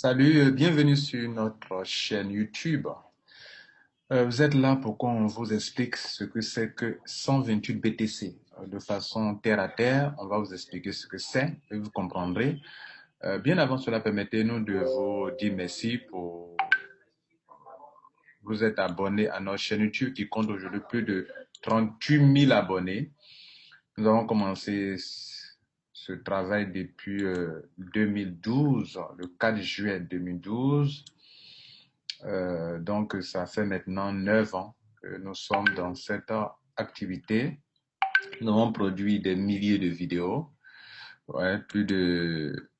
Salut, bienvenue sur notre chaîne YouTube. Vous êtes là pour qu'on vous explique ce que c'est que 128 BTC. De façon terre à terre, on va vous expliquer ce que c'est et vous comprendrez. Bien avant cela, permettez-nous de vous dire merci pour vous être abonné à notre chaîne YouTube qui compte aujourd'hui plus de 38 000 abonnés. Nous avons commencé ce travail depuis 2012, le 4 juillet 2012. Donc, ça fait maintenant 9 ans que nous sommes dans cette activité. Nous avons produit des milliers de vidéos, ouais, plus de,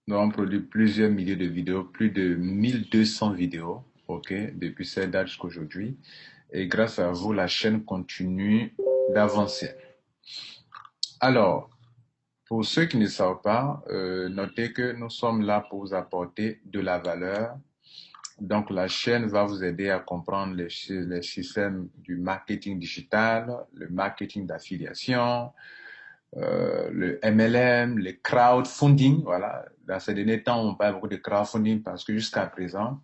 nous avons produit plusieurs milliers de vidéos, plus de 1200 vidéos, ok, depuis cette date jusqu'à aujourd'hui. Et grâce à vous, la chaîne continue d'avancer. Alors, pour ceux qui ne savent pas, notez que nous sommes là pour vous apporter de la valeur. Donc, la chaîne va vous aider à comprendre les systèmes du marketing digital, le marketing d'affiliation, le MLM, le crowdfunding. Voilà. Dans ces derniers temps, on parle beaucoup de crowdfunding parce que jusqu'à présent,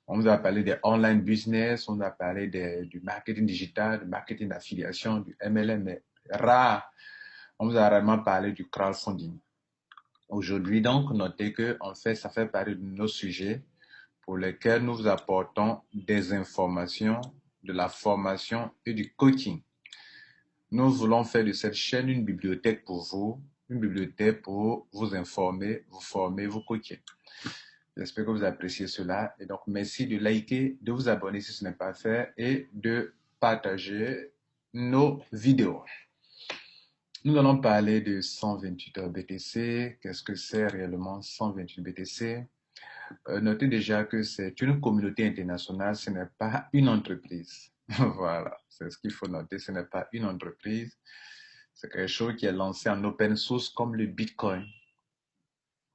on nous a parlé des online business, on nous a parlé du marketing digital, du marketing d'affiliation, du MLM, mais rare. On nous a rarement parlé du crowdfunding. Aujourd'hui, donc, notez que, en fait, ça fait partie de nos sujets pour lesquels nous vous apportons des informations, de la formation et du coaching. Nous voulons faire de cette chaîne une bibliothèque pour vous, une bibliothèque pour vous informer, vous former, vous coacher. J'espère que vous appréciez cela. Et donc, merci de liker, de vous abonner si ce n'est pas fait et de partager nos vidéos. Nous allons parler de 128 BTC. Qu'est-ce que c'est réellement 128 BTC? Notez déjà que c'est une communauté internationale, ce n'est pas une entreprise. Voilà, c'est ce qu'il faut noter, ce n'est pas une entreprise. C'est quelque chose qui est lancé en open source comme le Bitcoin.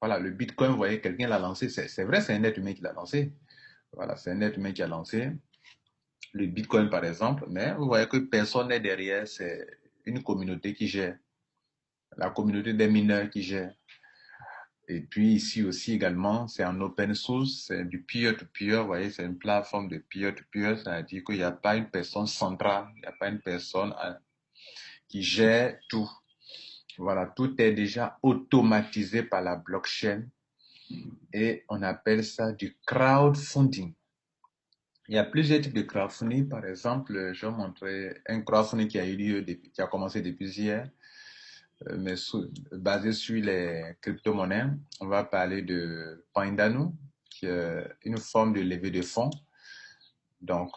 Voilà, le Bitcoin, vous voyez, quelqu'un l'a lancé, c'est vrai, c'est un être humain qui l'a lancé. Voilà, c'est un être humain qui a lancé le Bitcoin, par exemple, mais vous voyez que personne n'est derrière, c'est une communauté qui gère, la communauté des mineurs qui gère. Et puis ici aussi également, c'est en open source, c'est du peer-to-peer, vous voyez, c'est une plateforme de peer-to-peer, c'est-à-dire qu'il n'y a pas une personne centrale, il n'y a pas une personne qui gère tout. Voilà, tout est déjà automatisé par la blockchain et on appelle ça du crowdfunding. Il y a plusieurs types de crowdfunding. Par exemple, je vais montrer un crowdfunding qui a eu lieu, qui a commencé depuis hier, mais basé sur les crypto-monnaies. On va parler de Pindano, qui est une forme de levée de fonds. Donc,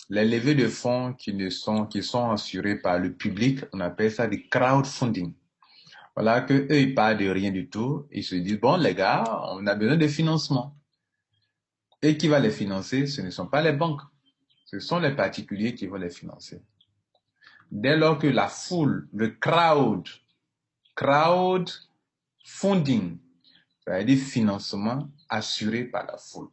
les levées de fonds qui sont assurées par le public, on appelle ça du crowdfunding. Voilà que eux, ils parlent de rien du tout. Ils se disent, bon, les gars, on a besoin de financement. Et qui va les financer? Ce ne sont pas les banques. Ce sont les particuliers qui vont les financer. Dès lors que la foule, le crowdfunding, c'est-à-dire financement assuré par la foule.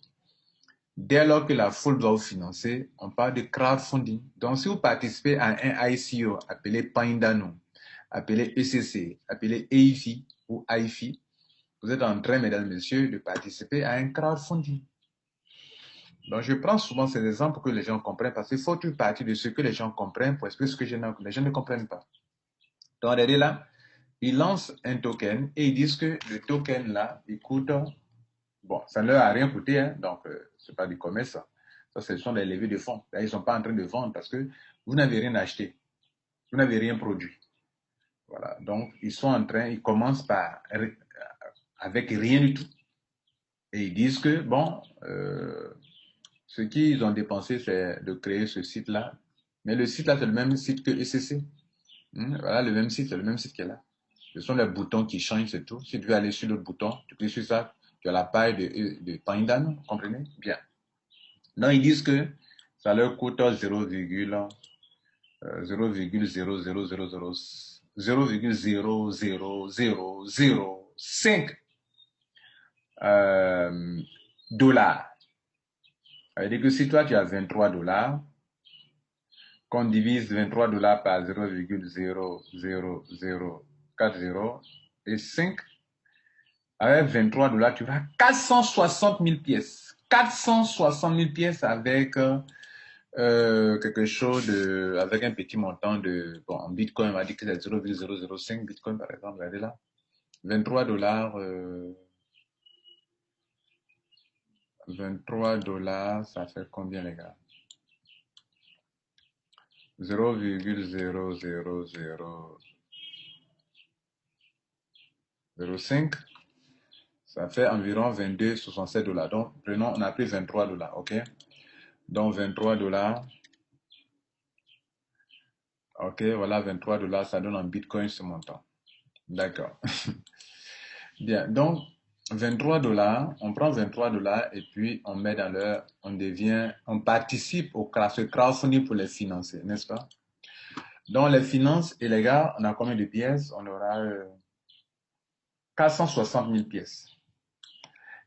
Dès lors que la foule doit vous financer, on parle de crowdfunding. Donc, si vous participez à un ICO appelé Pindano, appelé ECC, appelé EIFI ou AIFI, vous êtes en train, mesdames et messieurs, de participer à un crowdfunding. Donc, je prends souvent ces exemples pour que les gens comprennent, parce qu'il faut une partie de ce que les gens comprennent pour expliquer ce que les gens ne comprennent pas. Donc, regardez là, ils lancent un token et ils disent que le token là, il coûte, bon, ça ne leur a rien coûté, hein, donc c'est pas du commerce. Ça, ce sont des levées de fonds. Là, ils ne sont pas en train de vendre parce que vous n'avez rien acheté, vous n'avez rien produit. Voilà, donc ils commencent avec rien du tout. Et ils disent que, bon, ce qu'ils ont dépensé, c'est de créer ce site-là. Mais le site-là, c'est le même site que ECC. Voilà, le même site, c'est le même site qui est là. Ce sont les boutons qui changent, c'est tout. Si tu veux aller sur l'autre bouton, tu cliques sur ça, tu as la paille de Pandan, vous comprenez? Bien. Donc, ils disent que ça leur coûte 0,00005 dollars. Ça veut dire que si toi tu as 23 dollars, qu'on divise 23 dollars par 0,00040 et 5, avec 23 dollars, tu auras 460 000 pièces. 460 000 pièces avec quelque chose de, avec un petit montant de, bon, en Bitcoin, on va dire que c'est 0,005 Bitcoin par exemple, regardez là. 23 dollars, 23 dollars, ça fait combien les gars? 0,00005, ça fait environ 22,67 dollars. Donc, prenons, on a pris 23 dollars, ok? Donc, 23 dollars. Ok, voilà, 23 dollars, ça donne en Bitcoin ce montant. D'accord. Bien, donc, 23 dollars, on prend 23 dollars et puis on met dans leur, on participe au crowdfunding pour les financer, n'est-ce pas? Donc, les finances, et les gars, on a combien de pièces? On aura 460 000 pièces.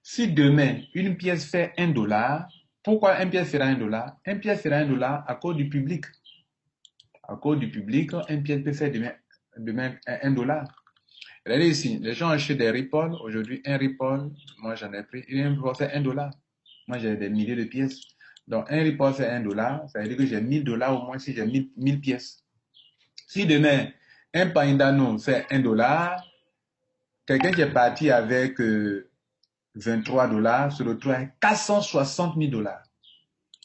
Si demain, une pièce fait 1 dollar, pourquoi une pièce fera 1 dollar? Une pièce fera 1 dollar à cause du public. À cause du public, une pièce peut faire demain 1 dollar. Regardez ici, les gens achètent des Ripple. Aujourd'hui, un Ripple, moi j'en ai pris, un Ripple fait 1 dollar. Moi j'ai des milliers de pièces. Donc un Ripple fait 1 dollar, ça veut dire que j'ai 1000 dollars au moins si j'ai 1000 pièces. Si demain, un Paindano fait 1 dollar, quelqu'un qui est parti avec 23 dollars se retrouve avec 460 000 dollars.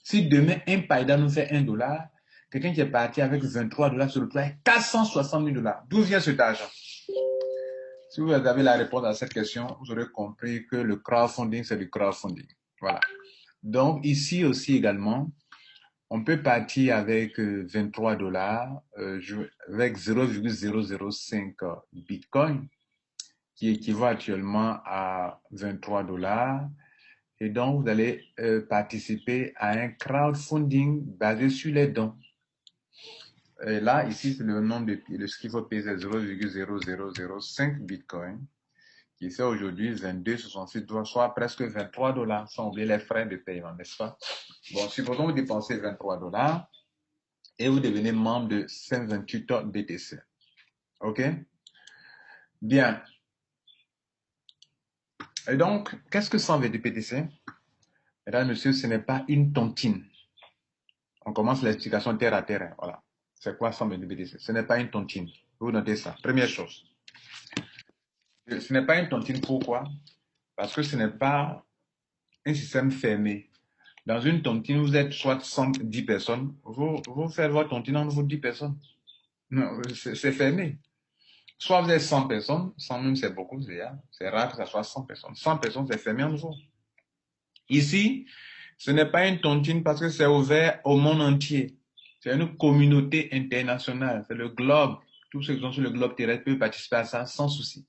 Si demain, un Paindano fait 1 dollar, quelqu'un qui est parti avec 23 dollars se retrouve avec 460 000 dollars. D'où vient cet argent? Si vous avez la réponse à cette question, vous aurez compris que le crowdfunding, c'est du crowdfunding. Voilà. Donc, ici aussi également, on peut partir avec 23 dollars, avec 0,005 Bitcoin, qui équivaut actuellement à 23 dollars. Et donc, vous allez participer à un crowdfunding basé sur les dons. Et là, ici, c'est le nombre de ce qu'il faut payer, c'est 0,0005 Bitcoin, qui fait aujourd'hui 22,66 $, soit presque 23 dollars, sans oublier les frais de paiement, n'est-ce pas? Bon, supposons que vous dépensez 23 dollars et vous devenez membre de 528 BTC. OK? Bien. Et donc, qu'est-ce que 128 BTC? Mesdames, messieurs, ce n'est pas une tontine. On commence l'explication terre à terre. Voilà. C'est quoi 128 BTC? Ce n'est pas une tontine. Vous notez ça. Première chose. Ce n'est pas une tontine. Pourquoi? Parce que ce n'est pas un système fermé. Dans une tontine, vous êtes soit 110 personnes, vous faites votre tontine entre vous 10 personnes. Non, c'est fermé. Soit vous êtes 100 personnes, 100 même c'est beaucoup, c'est rare que ça soit 100 personnes. 100 personnes, c'est fermé entre vous. Ici, ce n'est pas une tontine parce que c'est ouvert au monde entier. C'est une communauté internationale, c'est le globe. Tous ceux qui sont sur le globe terrestre peuvent participer à ça sans souci.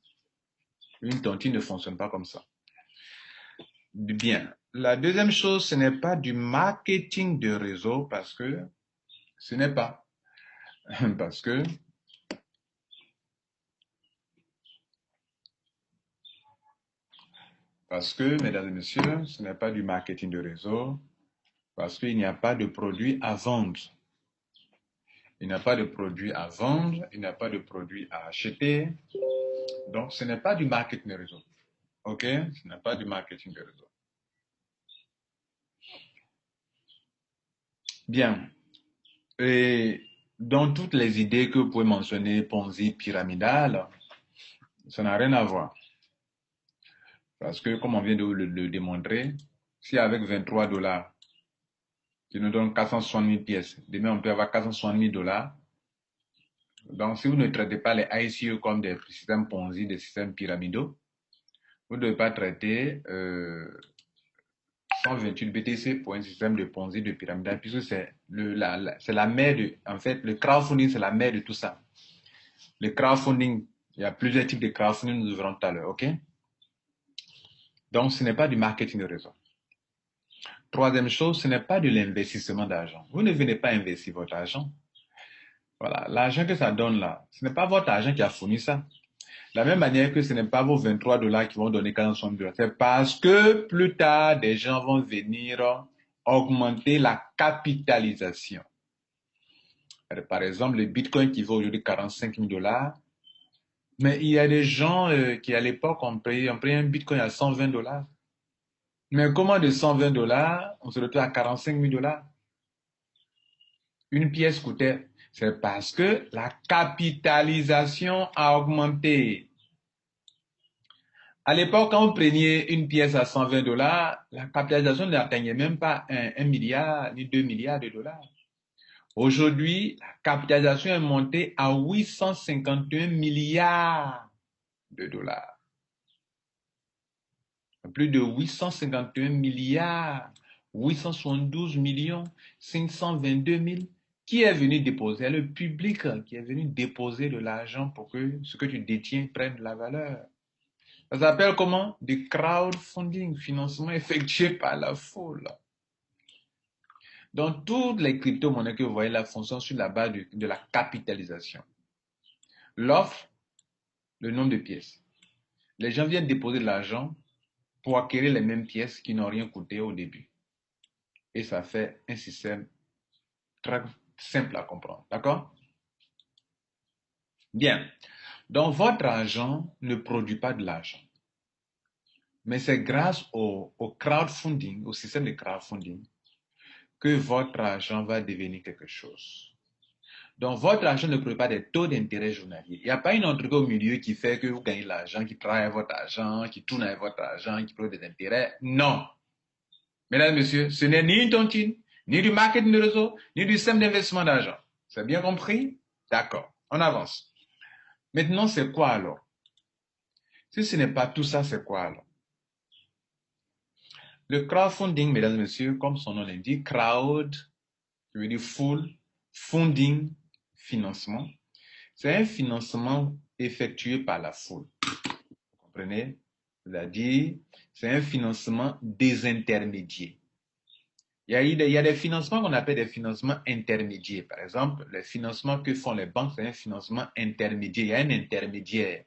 Une tontine ne fonctionne pas comme ça. Bien. La deuxième chose, ce n'est pas du marketing de réseau parce que ce n'est pas. Parce que mesdames et messieurs, ce n'est pas du marketing de réseau parce qu'il n'y a pas de produit à vendre. Il n'y a pas de produit à vendre, il n'y a pas de produit à acheter. Donc, ce n'est pas du marketing de réseau. OK? Ce n'est pas du marketing de réseau. Bien. Et dans toutes les idées que vous pouvez mentionner, Ponzi, pyramidal, ça n'a rien à voir. Parce que, comme on vient de le démontrer, si avec 23 dollars, qui nous donne 460 000 pièces, demain on peut avoir 460 000 dollars. Donc, si vous ne traitez pas les ICO comme des systèmes Ponzi, des systèmes pyramidaux, vous ne devez pas traiter 128 BTC pour un système de Ponzi, de pyramidal, puisque c'est la mère de, en fait, le crowdfunding, c'est la mère de tout ça. Le crowdfunding, il y a plusieurs types de crowdfunding, nous verrons tout à l'heure, OK? Donc, ce n'est pas du marketing de réseau. Troisième chose, ce n'est pas de l'investissement d'argent. Vous ne venez pas investir votre argent. Voilà, l'argent que ça donne là, ce n'est pas votre argent qui a fourni ça. De la même manière que ce n'est pas vos 23 dollars qui vont donner 460 dollars. C'est parce que plus tard, des gens vont venir augmenter la capitalisation. Par exemple, le Bitcoin qui vaut aujourd'hui 45 000 dollars. Mais il y a des gens qui, à l'époque, ont payé un Bitcoin à 120 dollars. Mais comment de 120 dollars, on se retrouve à 45 000 dollars? Une pièce coûtait. C'est parce que la capitalisation a augmenté. À l'époque, quand vous preniez une pièce à 120 dollars, la capitalisation n'atteignait même pas 1 milliard ni 2 milliards de dollars. Aujourd'hui, la capitalisation est montée à 851 milliards de dollars. Plus de 851 milliards, 872 millions, 522 000. Qui est venu déposer? Le public qui est venu déposer de l'argent pour que ce que tu détiens prenne de la valeur. Ça s'appelle comment? Du crowdfunding, financement effectué par la foule. Donc, toutes les crypto-monnaies que vous voyez là fonctionnent sur la base de la capitalisation. L'offre, le nombre de pièces. Les gens viennent déposer de l'argent pour acquérir les mêmes pièces qui n'ont rien coûté au début. Et ça fait un système très simple à comprendre. D'accord? Bien. Donc, votre argent ne produit pas de l'argent. Mais c'est grâce au crowdfunding, au système de crowdfunding, que votre argent va devenir quelque chose. Donc, votre argent ne produit pas des taux d'intérêt journaliers. Il n'y a pas une entreprise au milieu qui fait que vous gagnez de l'argent, qui travaille avec votre argent, qui tourne avec votre argent, qui produit des intérêts. Non. Mesdames et messieurs, ce n'est ni une tontine, ni du marketing de réseau, ni du système d'investissement d'argent. C'est bien compris? D'accord. On avance. Maintenant, c'est quoi alors? Si ce n'est pas tout ça, c'est quoi alors? Le crowdfunding, mesdames et messieurs, comme son nom l'indique, crowd, qui veut dire foule, funding, financement, c'est un financement effectué par la foule. Vous comprenez? C'est-à-dire, c'est un financement désintermédié. Il y a des financements qu'on appelle des financements intermédiaires. Par exemple, les financements que font les banques, c'est un financement intermédiaire. Il y a un intermédiaire.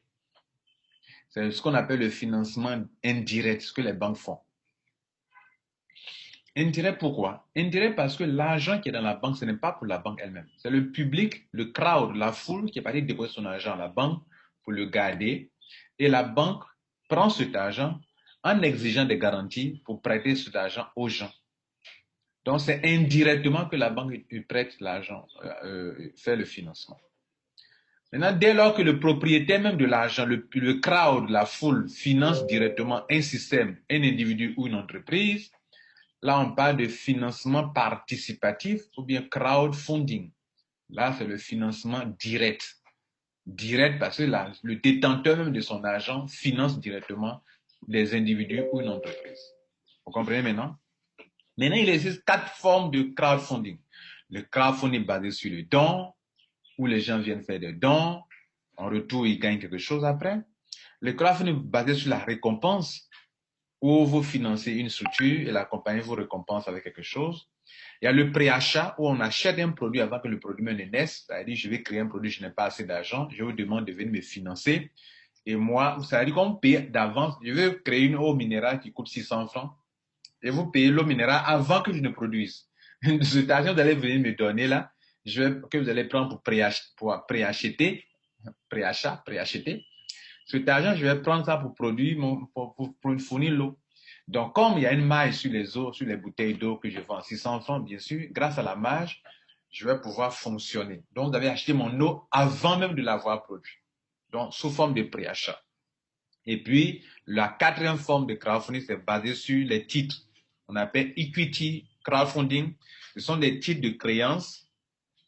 C'est ce qu'on appelle le financement indirect, ce que les banques font. Indirect pourquoi? Indirect parce que l'argent qui est dans la banque, ce n'est pas pour la banque elle-même. C'est le public, le crowd, la foule qui est parti déposer son argent à la banque pour le garder. Et la banque prend cet argent en exigeant des garanties pour prêter cet argent aux gens. Donc, c'est indirectement que la banque prête l'argent, fait le financement. Maintenant, dès lors que le propriétaire même de l'argent, le crowd, la foule, finance directement un système, un individu ou une entreprise, là, on parle de financement participatif ou bien crowdfunding. Là, c'est le financement direct. Direct parce que là, le détenteur même de son argent finance directement des individus ou une entreprise. Vous comprenez maintenant? Maintenant, il existe 4 formes de crowdfunding. Le crowdfunding basé sur le don, où les gens viennent faire des dons, en retour, ils gagnent quelque chose après. Le crowdfunding basé sur la récompense, où vous financez une structure et la compagnie vous récompense avec quelque chose. Il y a le préachat, où on achète un produit avant que le produit ne naisse. C'est-à-dire, je vais créer un produit, je n'ai pas assez d'argent, je vous demande de venir me financer. Et moi, c'est-à-dire qu'on paye d'avance. Je vais créer une eau minérale qui coûte 600 francs. Et vous payez l'eau minérale avant que je ne produise. Cet argent, vous allez venir me donner là, que vous allez prendre pour préacheter, préacheter. Cet argent, je vais prendre ça pour produire, pour fournir l'eau. Donc, comme il y a une marge sur les eaux, sur les bouteilles d'eau que je vends à 600 francs, bien sûr, grâce à la marge, je vais pouvoir fonctionner. Donc, vous avez acheté mon eau avant même de l'avoir produit. Donc, sous forme de préachat. Et puis, la quatrième forme de crowdfunding, c'est basé sur les titres. On appelle equity crowdfunding. Ce sont des titres de créances,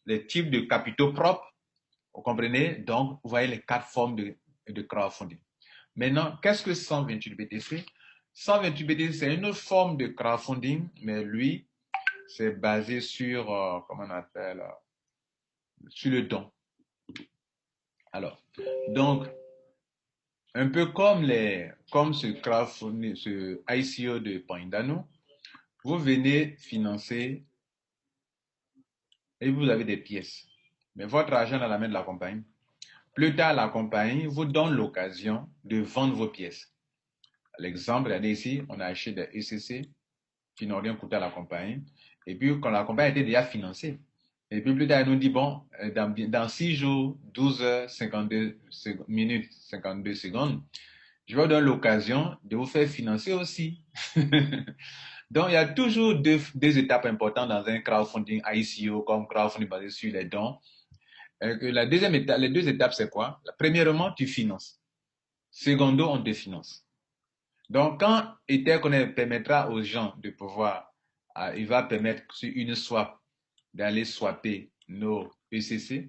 les types de capitaux propres. Vous comprenez? Donc, vous voyez les 4 formes de crowdfunding. Maintenant, qu'est-ce que 128 BTC? 128 BTC, c'est une autre forme de crowdfunding, mais lui, c'est basé sur, comment on appelle, sur le don. Alors, donc, un peu comme ce crowdfunding, ce ICO de Pindano, vous venez financer et vous avez des pièces. Mais votre argent dans la main de la compagnie. Plus tard, la compagnie vous donne l'occasion de vendre vos pièces. L'exemple, regardez ici, on a acheté des ECC qui n'ont rien coûté à la compagnie. Et puis, quand la compagnie était déjà financée, Et puis plus tard, il nous dit, bon, dans 6 jours, 12 heures, 52 minutes, 52 secondes, je vais vous donner l'occasion de vous faire financer aussi. Donc, il y a toujours deux étapes importantes dans un crowdfunding ICO comme crowdfunding basé sur les dons. La deuxième étape, les deux étapes, c'est quoi? Premièrement, tu finances. Secondo, on te finance. Donc, quand Etherconnect permettra aux gens de pouvoir, il va permettre sur une swap d'aller swapper nos ECC.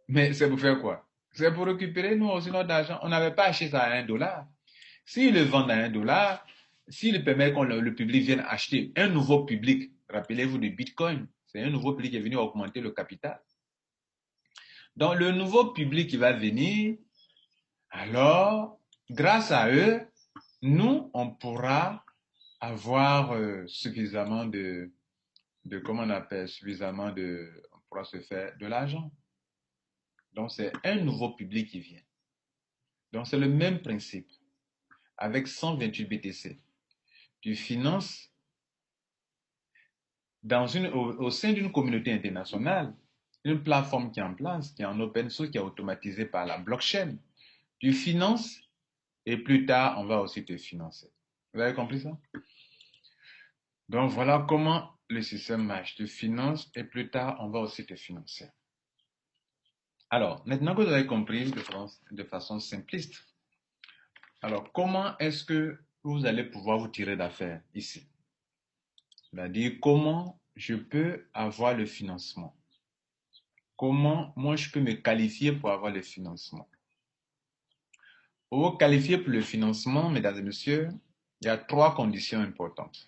Mais c'est pour faire quoi? C'est pour récupérer nous aussi notre argent. On n'avait pas acheté ça à $1. S'ils le vendent à $1, s'ils permettent que le public vienne acheter un nouveau public, rappelez-vous du Bitcoin, c'est un nouveau public qui est venu augmenter le capital. Donc, le nouveau public qui va venir, alors, grâce à eux, nous, on pourra avoir suffisamment comment on appelle, on pourra se faire de l'argent. Donc, c'est un nouveau public qui vient. Donc, c'est le même principe. Avec 128 BTC, tu finances au sein d'une communauté internationale, une plateforme qui est en place, qui est en open source, qui est automatisée par la blockchain. Tu finances et plus tard, on va aussi te financer. Vous avez compris ça? Donc, voilà comment le système marche. Tu finances et plus tard, on va aussi te financer. Alors, maintenant que vous avez compris de façon simpliste, alors comment est-ce que vous allez pouvoir vous tirer d'affaire ici? C'est-à-dire comment je peux avoir le financement? Comment moi je peux me qualifier pour avoir le financement? Pour vous qualifier pour le financement, mesdames et messieurs, il y a 3 conditions importantes.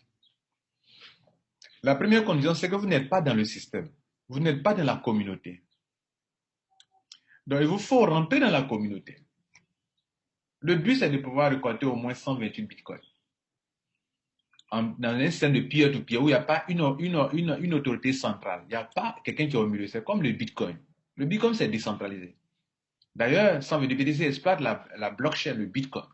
La première condition, c'est que vous n'êtes pas dans le système. Vous n'êtes pas dans la communauté. Donc, il vous faut rentrer dans la communauté. Le but, c'est de pouvoir récolter au moins 128 bitcoins. Dans un système de peer-to-peer où il n'y a pas une autorité centrale. Il n'y a pas quelqu'un qui est au milieu. C'est comme le bitcoin. Le bitcoin, c'est décentralisé. D'ailleurs, 128 BTC exploite la blockchain, le bitcoin.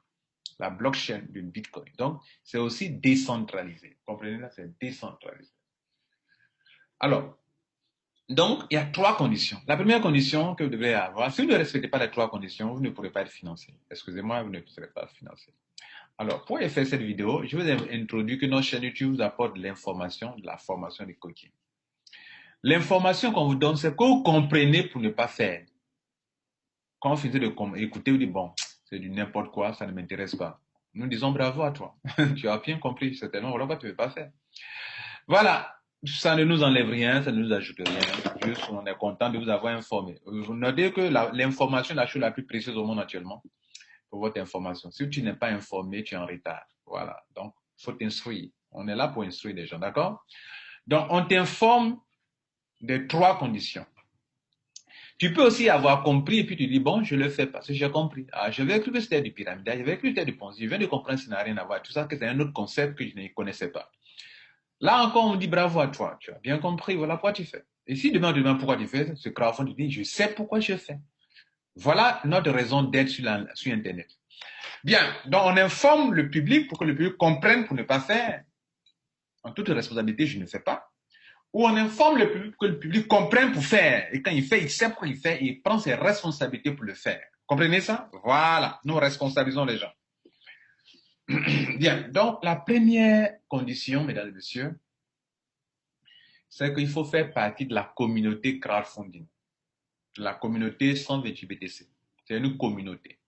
La blockchain du bitcoin. Donc, c'est aussi décentralisé. Comprenez là, c'est décentralisé. Alors, donc, il y a 3 conditions. La première condition que vous devez avoir, si vous ne respectez pas les 3 conditions, vous ne pourrez pas être financé. Excusez-moi, vous ne serez pas financé. Alors, pour faire cette vidéo, je vous ai introduit que notre chaîne YouTube vous apporte de l'information, de la formation des coachings. L'information qu'on vous donne, c'est que vous comprenez pour ne pas faire. Quand vous finissez d'écouter, vous dites, bon, c'est du n'importe quoi, ça ne m'intéresse pas. Nous disons bravo à toi. Tu as bien compris, certainement, voilà pourquoi tu ne veux pas faire. Voilà. Ça ne nous enlève rien, ça ne nous ajoute rien. Juste, on est content de vous avoir informé. Vous notez que l'information est la chose la plus précieuse au monde actuellement. Pour votre information. Si tu n'es pas informé, tu es en retard. Voilà. Donc, il faut t'instruire. On est là pour instruire les gens, d'accord? Donc, on t'informe des 3 conditions. Tu peux aussi avoir compris et puis tu dis, bon, je le fais parce que j'ai compris. Ah, j'avais cru que c'était du pyramidal, j'avais cru que c'était du Ponzi. Je viens de comprendre que ça n'a rien à voir. Tout ça, que c'est un autre concept que je ne connaissais pas. Là encore, on dit bravo à toi. Tu as bien compris, voilà pourquoi tu fais. Et si demain, pourquoi tu fais, ce crowdfunding, tu dis, je sais pourquoi je fais. Voilà notre raison d'être sur Internet. Bien, donc on informe le public pour que le public comprenne pour ne pas faire. En toute responsabilité, je ne fais pas. Ou on informe le public pour que le public comprenne pour faire. Et quand il fait, il sait pourquoi il fait et il prend ses responsabilités pour le faire. Comprenez ça? Voilà, nous responsabilisons les gens. Bien, donc la première condition, mesdames et messieurs, c'est qu'il faut faire partie de la communauté crowdfunding. La communauté 128 BTC. C'est une communauté.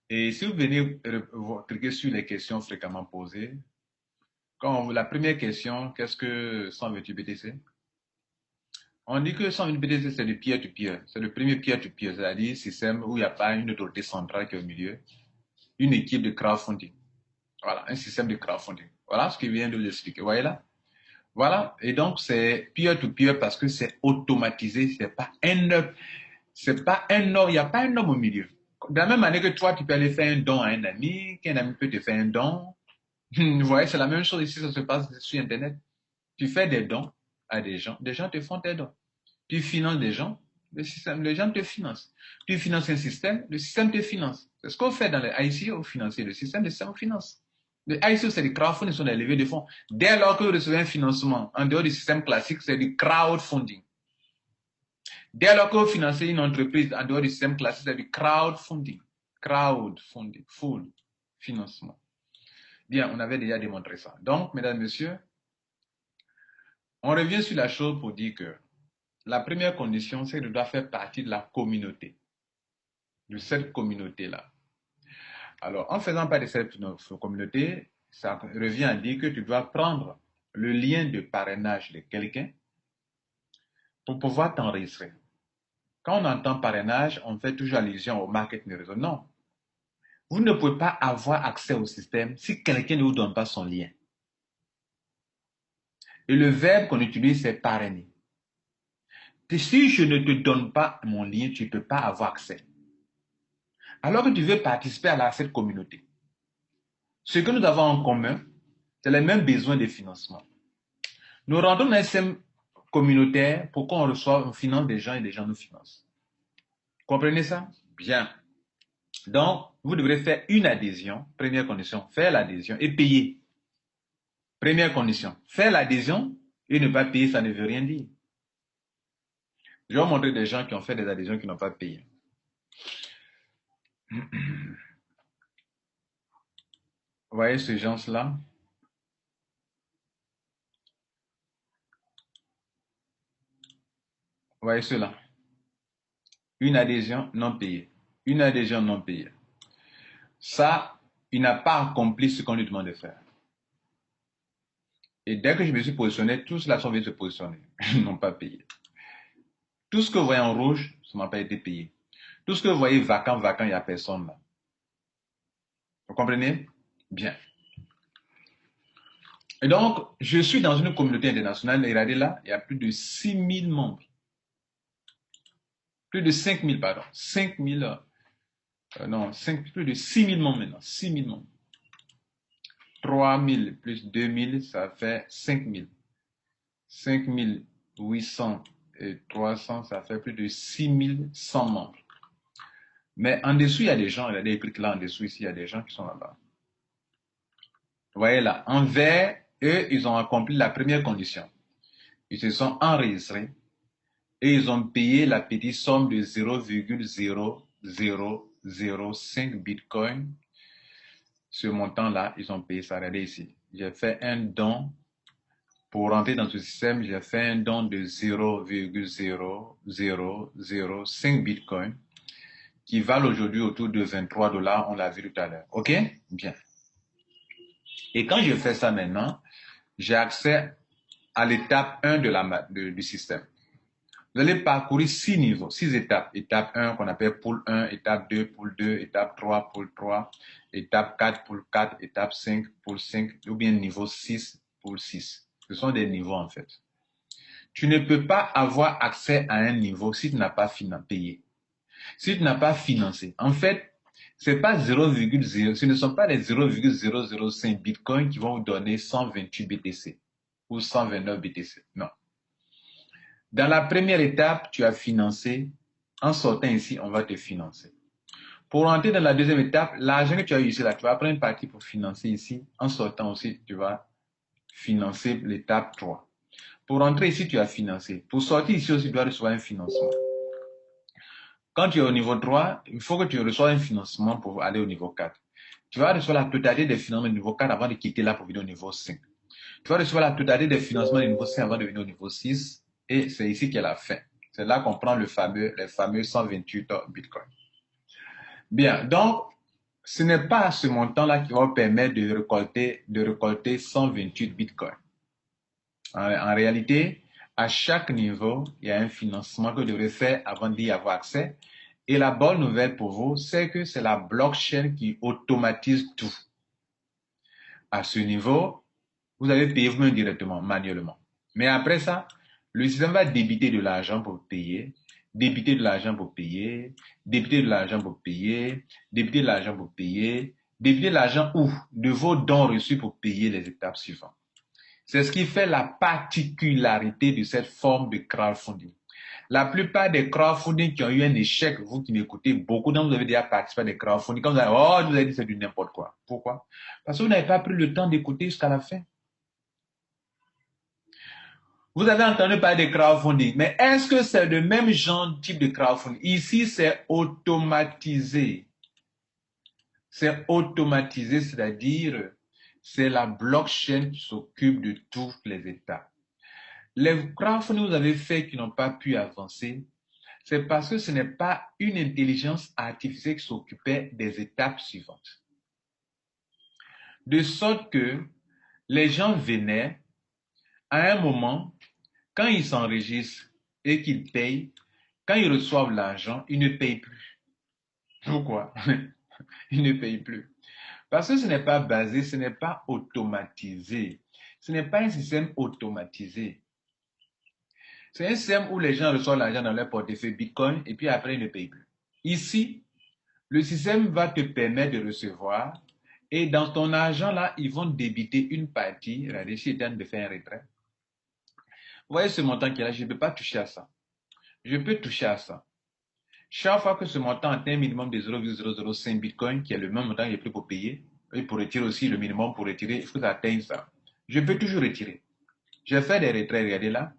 Et si vous venez cliquer sur les questions fréquemment posées, la première question, qu'est-ce que 128 BTC? On dit que 128 BTC, c'est du peer-to-peer. C'est le premier peer-to-peer, c'est-à-dire système où il n'y a pas une autorité centrale qui est au milieu, une équipe de crowdfunding. Voilà, un système de crowdfunding. Voilà ce qu'il vient de vous expliquer. Vous voyez là? Voilà. Et donc, c'est peer-to-peer parce que c'est automatisé. C'est pas un homme, il n'y a pas un homme au milieu. De la même manière que toi, tu peux aller faire un don à un ami, qu'un ami peut te faire un don. Vous voyez, c'est la même chose ici, ça se passe sur Internet. Tu fais des dons à des gens te font tes dons. Tu finances des gens, les gens te financent. Tu finances un système, le système te finance. C'est ce qu'on fait dans les ICO, vous financez le système vous finance. Le ICO, c'est du crowdfunding, ce sont des levées de fonds. Dès lors que vous recevez un financement en dehors du système classique, c'est du crowdfunding. Dès lors que vous financez une entreprise en dehors du système classique, c'est du crowdfunding. Crowdfunding, full financement. Bien, on avait déjà démontré ça. Donc, mesdames, messieurs, on revient sur la chose pour dire que la première condition, c'est que tu dois faire partie de la communauté, de cette communauté-là. Alors, en faisant partie de cette communauté, ça revient à dire que tu dois prendre le lien de parrainage de quelqu'un pour pouvoir t'enregistrer. Quand on entend parrainage, on fait toujours allusion au marketing réseau. Non. Vous ne pouvez pas avoir accès au système si quelqu'un ne vous donne pas son lien. Et le verbe qu'on utilise, c'est parrainer. Et si je ne te donne pas mon lien, tu ne peux pas avoir accès. Alors que tu veux participer à cette communauté, ce que nous avons en commun, c'est les mêmes besoins de financement. Nous rentrons dans un système communautaire pour qu'on reçoive, on finance des gens et des gens nous financent. Comprenez ça? Bien. Donc, vous devrez faire une adhésion. Première condition, faire l'adhésion et payer. Première condition, faire l'adhésion et ne pas payer, ça ne veut rien dire. Je vais vous montrer des gens qui ont fait des adhésions qui n'ont pas payé. Vous voyez ces gens-là? Vous voyez ceux-là? Une adhésion non payée. Une adhésion non payée. Ça, il n'a pas accompli ce qu'on lui demande de faire. Et dès que je me suis positionné, tous là sont venus se positionner. Ils n'ont pas payé. Tout ce que vous voyez en rouge, ça n'a pas été payé. Tout ce que vous voyez vacant, il n'y a personne là. Vous comprenez? Bien. Et donc, je suis dans une communauté internationale, et regardez là, il y a plus de 6000 membres. Plus de 5000, pardon. 5000, non, plus de 6000 membres maintenant. 6000 membres. 3000 plus 2000, ça fait 5000. 5800 et 300, ça fait plus de 6100 membres. Mais en dessous, il y a des gens, regardez, clique là en dessous, ici, il y a des gens qui sont là-bas. Vous voyez là, en vert, eux, ils ont accompli la première condition. Ils se sont enregistrés et ils ont payé la petite somme de 0,0005 Bitcoin. Ce montant-là, ils ont payé ça. Regardez ici. J'ai fait un don. Pour rentrer dans ce système, j'ai fait un don de 0,0005 Bitcoin qui valent aujourd'hui autour de 23 $, on l'a vu tout à l'heure. OK? Bien. Et quand je fais ça maintenant, j'ai accès à l'étape 1 du système. Vous allez parcourir 6 niveaux, 6 étapes. Étape 1 qu'on appelle pool 1, étape 2, pool 2, étape 3, pool 3, étape 4, pool 4, étape 5, pool 5, ou bien niveau 6, pool 6. Ce sont des niveaux en fait. Tu ne peux pas avoir accès à un niveau si tu n'as pas payé. Si tu n'as pas financé. En fait, c'est pas 0,0, ce ne sont pas les 0,005 Bitcoin qui vont vous donner 128 BTC ou 129 BTC. Non. Dans la première étape, tu as financé. En sortant ici, on va te financer. Pour entrer dans la deuxième étape, l'argent que tu as eu ici, là, tu vas prendre une partie pour financer ici. En sortant aussi, tu vas financer l'étape 3. Pour entrer ici, tu as financé. Pour sortir ici aussi, tu dois recevoir un financement. Quand tu es au niveau 3, il faut que tu reçoives un financement pour aller au niveau 4. Tu vas recevoir la totalité des financements du niveau 4 avant de quitter là pour venir au niveau 5. Tu vas recevoir la totalité des financements du niveau 5 avant de venir au niveau 6. Et c'est ici qu'est la fin. C'est là qu'on prend les fameux 128 Bitcoin. Bien, donc, ce n'est pas ce montant-là qui va permettre de récolter 128 Bitcoin. En réalité, à chaque niveau, il y a un financement que vous devrez faire avant d'y avoir accès. Et la bonne nouvelle pour vous, c'est que c'est la blockchain qui automatise tout. À ce niveau, vous allez payer vous-même directement, manuellement. Mais après ça, le système va débiter de l'argent pour payer, débiter de l'argent pour payer, débiter de l'argent pour payer, débiter de l'argent pour payer, débiter de l'argent où? De vos dons reçus pour payer les étapes suivantes. C'est ce qui fait la particularité de cette forme de crowdfunding. La plupart des crowdfunding qui ont eu un échec, vous qui m'écoutez, beaucoup d'entre vous avez déjà participé à des crowdfunding. Quand vous avez, oh, vous avez dit c'est du n'importe quoi. Pourquoi? Parce que vous n'avez pas pris le temps d'écouter jusqu'à la fin. Vous avez entendu parler de crowdfunding, mais est-ce que c'est le même genre type de crowdfunding? Ici, c'est automatisé. C'est automatisé, c'est-à-dire, c'est la blockchain qui s'occupe de toutes les étapes. Les crowdfunding que vous avez fait qui n'ont pas pu avancer, c'est parce que ce n'est pas une intelligence artificielle qui s'occupait des étapes suivantes. De sorte que les gens venaient, à un moment, quand ils s'enregistrent et qu'ils payent, quand ils reçoivent l'argent, ils ne payent plus. Pourquoi? Ils ne payent plus. Parce que ce n'est pas basé, ce n'est pas automatisé. Ce n'est pas un système automatisé. C'est un système où les gens reçoivent l'argent dans leur portefeuille Bitcoin et puis après ils ne payent plus. Ici, le système va te permettre de recevoir et dans ton argent là, ils vont débiter une partie. Regardez, si je de faire un retrait. Vous voyez ce montant qui est là, je ne peux pas toucher à ça. Je peux toucher à ça. Chaque fois que ce montant atteint un minimum de 0,005 Bitcoin, qui est le même montant que j'ai pris pour payer, et pour retirer aussi le minimum pour retirer, il faut que ça atteigne ça. Je peux toujours retirer. Je fais des retraits, regardez là.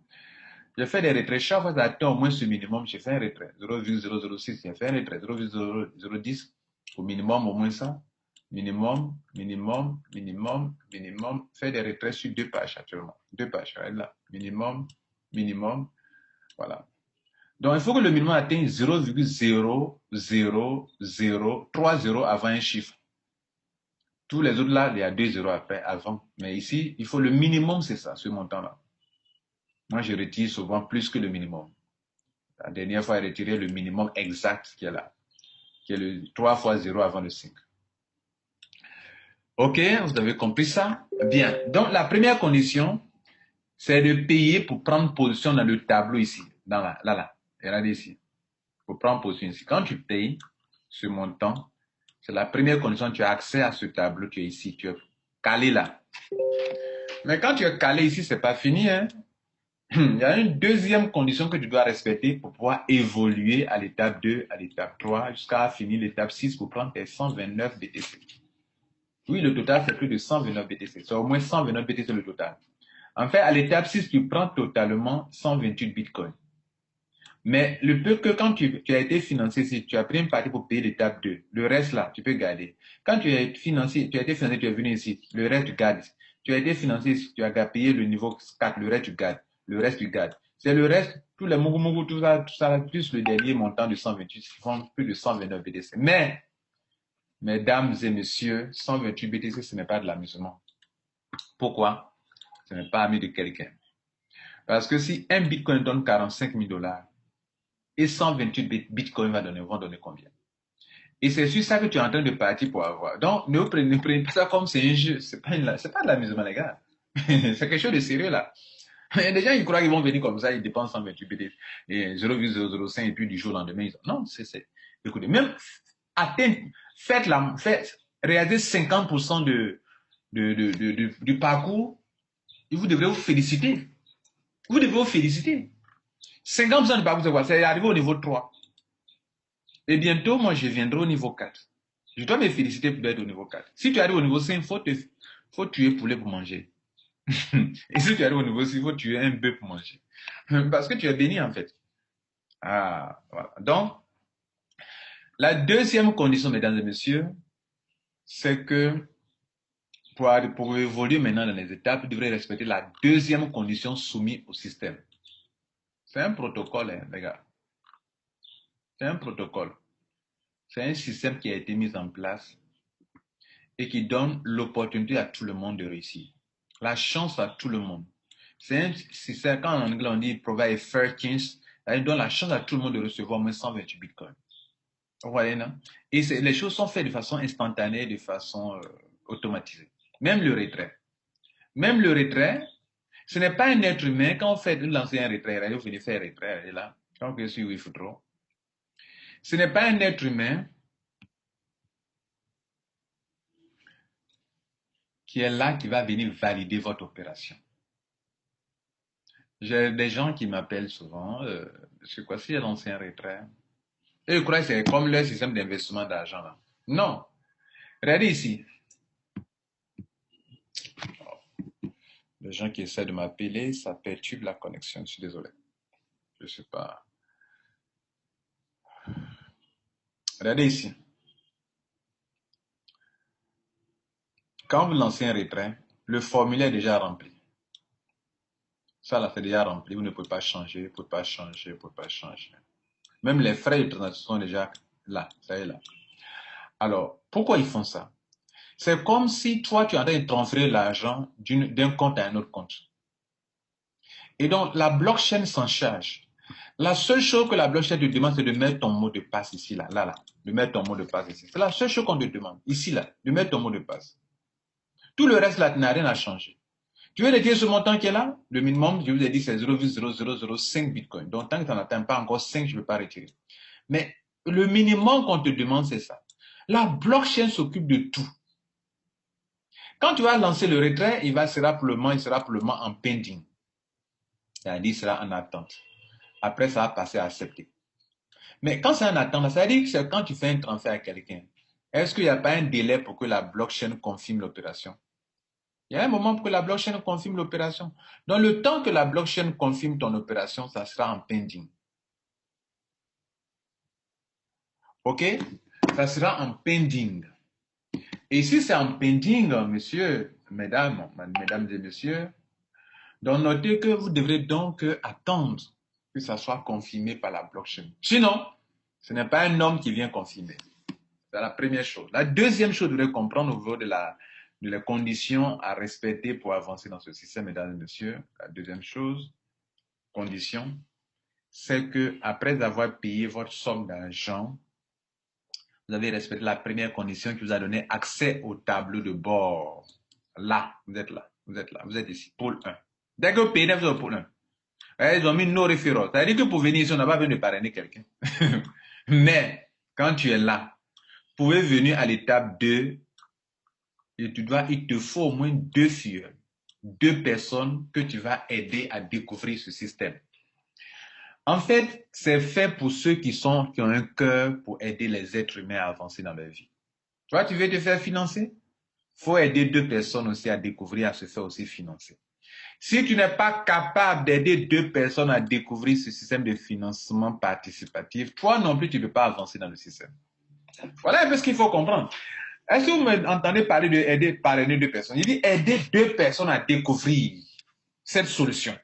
Je fais des retraits. Chaque fois que ça atteint au moins ce minimum, je fais un retrait. 0,006, je fais un retrait. 0,010, au minimum, au moins ça. Minimum, minimum, minimum, minimum. Fais des retraits sur 2 pages actuellement. 2 pages, regardez là. Minimum, minimum. Voilà. Donc, il faut que le minimum atteigne 0,00030 avant un chiffre. Tous les autres là, il y a 2 zéros après, avant. Mais ici, il faut le minimum, c'est ça, ce montant-là. Moi, je retire souvent plus que le minimum. La dernière fois, j'ai retiré le minimum exact qui est là, qui est le 3 fois 0 avant le 5. OK, vous avez compris ça? Bien. Donc, la première condition, c'est de payer pour prendre position dans le tableau ici, là. Regardez ici. Pour prendre position ici. Quand tu payes ce montant, c'est la première condition, tu as accès à ce tableau, tu es ici, tu es calé là. Mais quand tu es calé ici, c'est pas fini, hein. Il y a une deuxième condition que tu dois respecter pour pouvoir évoluer à l'étape 2, à l'étape 3, jusqu'à finir l'étape 6 pour prendre tes 129 BTC. Oui, le total, c'est plus de 129 BTC. C'est au moins 129 BTC le total. En fait, à l'étape 6, tu prends totalement 128 Bitcoin. Mais le peu que quand tu as été financé, si tu as pris une partie pour payer l'étape 2, le reste là, tu peux garder. Quand tu as été financé, tu es venu ici, le reste tu gardes. Tu as été financé ici, tu as payé le niveau 4, le reste tu gardes. Le reste tu gardes. C'est le reste, tous les mougou, tout ça, plus le dernier montant de 128, qui font plus de 129 BTC. Mais, mesdames et messieurs, 128 BTC, ce n'est pas de l'amusement. Pourquoi? Ce n'est pas ami de quelqu'un. Parce que si un Bitcoin donne 45 000 $, et 128 bitcoins vont donner combien? Et c'est sur ça que tu es en train de partir pour avoir. Donc, ne prenez pas ça comme c'est un jeu. C'est pas de l'amusement, les gars. C'est quelque chose de sérieux, là. Il y a des gens, ils croient qu'ils vont venir comme ça, ils dépensent 128 BTC et 0,005 et puis du jour au lendemain, ils ont... Non, écoutez, même réalisez 50% du parcours, et vous devrez vous féliciter. Vous devrez vous féliciter. 50% du parcours, c'est quoi? C'est arrivé au niveau 3. Et bientôt, moi, je viendrai au niveau 4. Je dois me féliciter pour être au niveau 4. Si tu arrives au niveau 5, faut tuer poulet pour manger. Et si tu arrives au niveau 6, il faut tuer un bœuf pour manger. Parce que tu es béni, en fait. Ah, voilà. Donc, la deuxième condition, mesdames et messieurs, c'est que pour évoluer maintenant dans les étapes, vous devrez respecter la deuxième condition soumise au système. C'est un protocole, hein, les gars. C'est un protocole. C'est un système qui a été mis en place et qui donne l'opportunité à tout le monde de réussir. La chance à tout le monde. C'est quand en anglais on dit provide a fair chance, il donne la chance à tout le monde de recevoir au moins 128 bitcoins. Vous voyez, non? Et les choses sont faites de façon instantanée, de façon automatisée. Même le retrait. Même le retrait, ce n'est pas un être humain. Quand vous lancez un retrait, vous venez faire un retrait, là. Quand vous suivez, il faut trop. Ce n'est pas un être humain qui est là, qui va venir valider votre opération. J'ai des gens qui m'appellent souvent, c'est quoi si j'ai lancé un retrait? Et je crois que c'est comme leur système d'investissement d'argent là. Non. Regardez ici. Les gens qui essaient de m'appeler, ça perturbe la connexion. Je suis désolé. Je sais pas. Regardez ici. Quand vous lancez un retrait, le formulaire est déjà rempli. Ça, là, c'est déjà rempli. Vous ne pouvez pas changer, vous ne pouvez pas changer, vous ne pouvez pas changer. Même les frais de transaction sont déjà là. Ça est là. Alors, pourquoi ils font ça? C'est comme si toi, tu es en train de transférer l'argent d'un compte à un autre compte. Et donc, la blockchain s'en charge. La seule chose que la blockchain te demande, c'est de mettre ton mot de passe ici, là, là, là. De mettre ton mot de passe ici. C'est la seule chose qu'on te demande, ici, là, de mettre ton mot de passe. Tout le reste, là, tu n'as rien à changer. Tu veux retirer ce montant qui est là? Le minimum, je vous ai dit, c'est 0,0005 bitcoin. Donc, tant que tu n'en atteins pas encore 5, je ne peux pas retirer. Mais le minimum qu'on te demande, c'est ça. La blockchain s'occupe de tout. Quand tu vas lancer le retrait, il sera probablement en pending. C'est-à-dire, il sera en attente. Après, ça va passer à accepter. Mais quand c'est en attente, ça veut dire que c'est quand tu fais un transfert à quelqu'un. Est-ce qu'il n'y a pas un délai pour que la blockchain confirme l'opération? Il y a un moment pour que la blockchain confirme l'opération. Dans le temps que la blockchain confirme ton opération, ça sera en pending. OK? Ça sera en pending. Et si c'est en pending, messieurs, mesdames et messieurs, donc notez que vous devrez donc attendre que ça soit confirmé par la blockchain. Sinon, ce n'est pas un homme qui vient confirmer. C'est la première chose. La deuxième chose, vous devez comprendre au niveau de les conditions à respecter pour avancer dans ce système, mesdames et messieurs. La deuxième chose, condition, c'est que après avoir payé votre somme d'argent, vous avez respecté la première condition qui vous a donné accès au tableau de bord. Là, vous êtes là, vous êtes là, vous êtes ici, pôle 1. Dès que vous payez, vous êtes au pôle 1. Ils ont mis no referral. Ça veut dire que pour venir ici, on n'a pas besoin de parrainer quelqu'un. Mais, quand tu es là, vous pouvez venir à l'étape 2 et il te faut au moins 2 filles, 2 personnes que tu vas aider à découvrir ce système. En fait, c'est fait pour ceux qui ont un cœur pour aider les êtres humains à avancer dans leur vie. Toi, tu veux te faire financer? Faut aider 2 personnes aussi à découvrir, à se faire aussi financer. Si tu n'es pas capable d'aider 2 personnes à découvrir ce système de financement participatif, toi non plus, tu ne peux pas avancer dans le système. Voilà un peu ce qu'il faut comprendre. Est-ce que vous m'entendez parler d'aider, parrainer 2 personnes? Il dit aider 2 personnes à découvrir cette solution.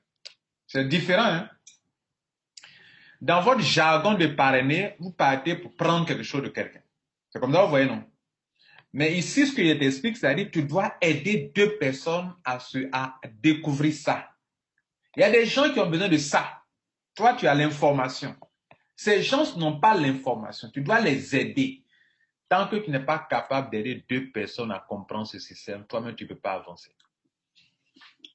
C'est différent, hein? Dans votre jargon de parrainer, vous partez pour prendre quelque chose de quelqu'un. C'est comme ça, vous voyez, non? Mais ici, ce que je t'explique, c'est-à-dire que tu dois aider 2 personnes à découvrir ça. Il y a des gens qui ont besoin de ça. Toi, tu as l'information. Ces gens n'ont pas l'information. Tu dois les aider. Tant que tu n'es pas capable d'aider 2 personnes à comprendre ce système, toi-même, tu ne peux pas avancer.